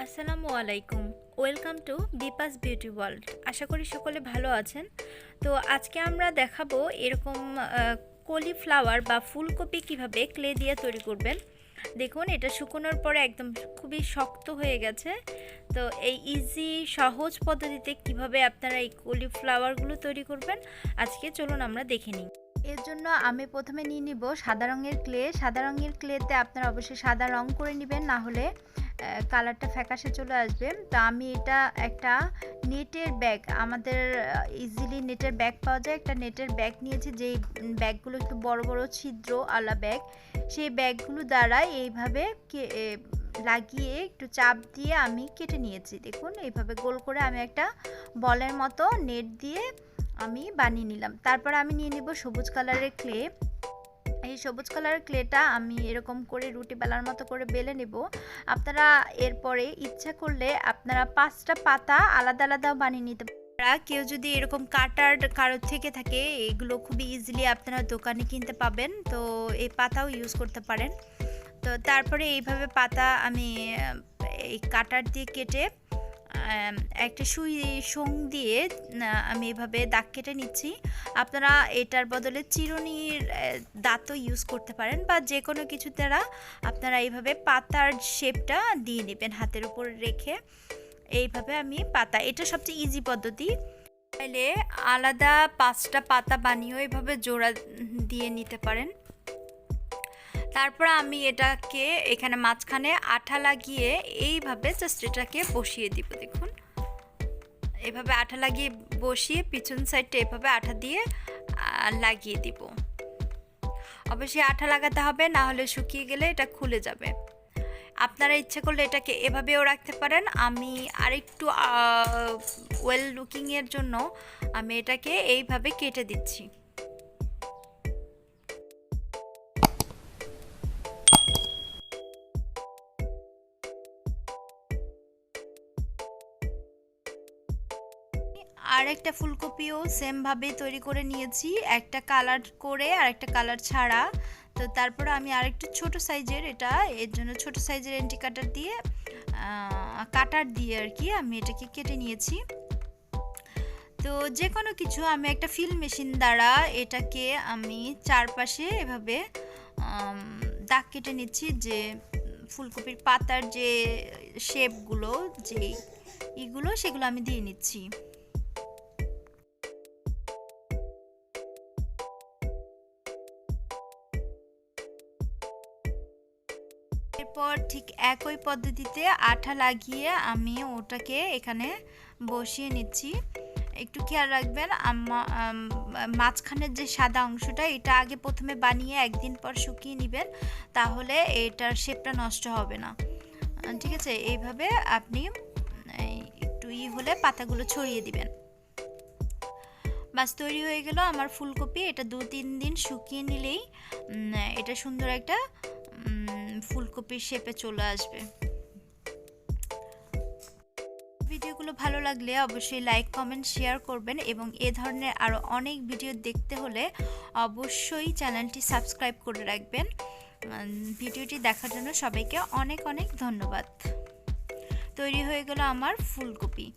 আসসালামু আলাইকুম। Welcome to Bipas beauty world. আশা করি সকলে ভালো আছেন। তো আজকে আমরা দেখাবো এরকম কলিফ্লাওয়ার বা ফুলকপি কিভাবে ক্লে দিয়ে তৈরি করবেন। দেখুন, এটা শুকোনোর পরে একদম খুবই শক্ত হয়ে গেছে। তো এই ইজি সহজ পদ্ধতিতে কিভাবে আপনারা এই কলিফ্লাওয়ারগুলো তৈরি করবেন আজকে চলুন আমরা দেখে নিই। এর জন্য আমি প্রথমে নিয়ে নিব সাদা রঙের ক্লে। সাদা রঙের ক্লেতে আপনারা অবশ্যই সাদা রং করে নেবেন, না হলে কালারটা ফ্যাকাশে চলে আসবে। তো আমি এটা একটা নেটের ব্যাগ, আমাদের ইজিলি নেটের ব্যাগ পাওয়া যায়, একটা নেটের ব্যাগ নিয়েছি, যেই ব্যাগগুলো একটু বড় বড় ছিদ্র আলা ব্যাগ। সেই ব্যাগগুলো দ্বারা এইভাবে লাগিয়ে একটু চাপ দিয়ে আমি কেটে নিয়েছি। দেখুন, এইভাবে গোল করে আমি একটা বলের মতো নেট দিয়ে আমি বানিয়ে নিলাম। তারপর আমি নিয়ে নিব সবুজ কালারের ক্লে। এই সবুজ কালারের ক্লেটা আমি এরকম করে রুটি বেলার মতো করে বেলে নেব। আপনারা এরপরে ইচ্ছা করলে আপনারা 5টা পাতা আলাদা আলাদাও বানিয়ে নিতে পারেন। কেউ যদি এরকম কাটার কারোর থেকে থাকে, এগুলো খুবই ইজিলি আপনারা দোকানে কিনতে পাবেন, তো এই পাতাও ইউজ করতে পারেন। তো তারপরে এইভাবে পাতা আমি এই কাটার দিয়ে কেটে একটা সুং দিয়ে আমি এভাবে দাগ কেটে নিচ্ছি। আপনারা এটার বদলে চিরুনির দাঁতও ইউজ করতে পারেন, বা যে কোনো কিছু দ্বারা আপনারা এইভাবে পাতার শেপটা দিয়ে নেবেন হাতের উপর রেখে। এইভাবে আমি পাতা, এটা সবচেয়ে ইজি পদ্ধতি। চাইলে আলাদা 5টা পাতা বানিয়েও এইভাবে জোড়া দিয়ে নিতে পারেন। তারপর আমি এটাকে এখানে মাঝখানে আঠা লাগিয়ে এইভাবে জাস্ট এটাকে বসিয়ে দিব। দেখুন, এভাবে আঠা লাগিয়ে বসিয়ে পিছন সাইডটা এভাবে আঠা দিয়ে লাগিয়ে দিব। অবশ্যই আঠা লাগাতে হবে, না হলে শুকিয়ে গেলে এটা খুলে যাবে। আপনারা ইচ্ছে করলে এটাকে এভাবেও রাখতে পারেন। আমি আরেকটু ওয়েল লুকিংয়ের জন্য আমি এটাকে এইভাবে কেটে দিচ্ছি। আর একটা ফুলকপিও সেমভাবে তৈরি করে নিয়েছি, একটা কালার করে আর একটা কালার ছাড়া। তো তারপরে আমি আরেকটু ছোট সাইজের, এটা এর জন্য ছোট সাইজের এন্টি কাটার দিয়ে আর কি আমি এটাকে কেটে নিয়েছি। তো যে কোনো কিছু আমি একটা ফিল মেশিন দ্বারা এটাকে আমি চারপাশে এভাবে দাগ কেটে নিচ্ছি, যে ফুলকপির পাতার যে শেপগুলো, যে এগুলো সেগুলো আমি দিয়ে নিচ্ছি। এরপর ঠিক একই পদ্ধতিতে আঠা লাগিয়ে আমি ওটাকে এখানে বসিয়ে নিচ্ছি। একটু খেয়াল রাখবেন, মাঝখানের যে সাদা অংশটা, এটা আগে প্রথমে বানিয়ে একদিন পর শুকিয়ে নেবেন, তাহলে এটার শেপটা নষ্ট হবে না। ঠিক আছে, এইভাবে আপনি একটু হলে পাতাগুলো ছড়িয়ে দিবেন। বাস, তৈরি হয়ে গেল আমার ফুলকপি। এটা 2-3 দিন শুকিয়ে নিলেই এটা সুন্দর একটা ফুলকপির শেপে চলে আসবে। ভিডিওগুলো ভালো লাগলে অবশ্যই লাইক, কমেন্ট, শেয়ার করবেন, এবং এ ধরনের আরও অনেক ভিডিও দেখতে হলে অবশ্যই চ্যানেলটি সাবস্ক্রাইব করে রাখবেন। ভিডিওটি দেখার জন্য সবাইকে অনেক অনেক ধন্যবাদ। তৈরি হয়ে গেল আমার ফুলকপি।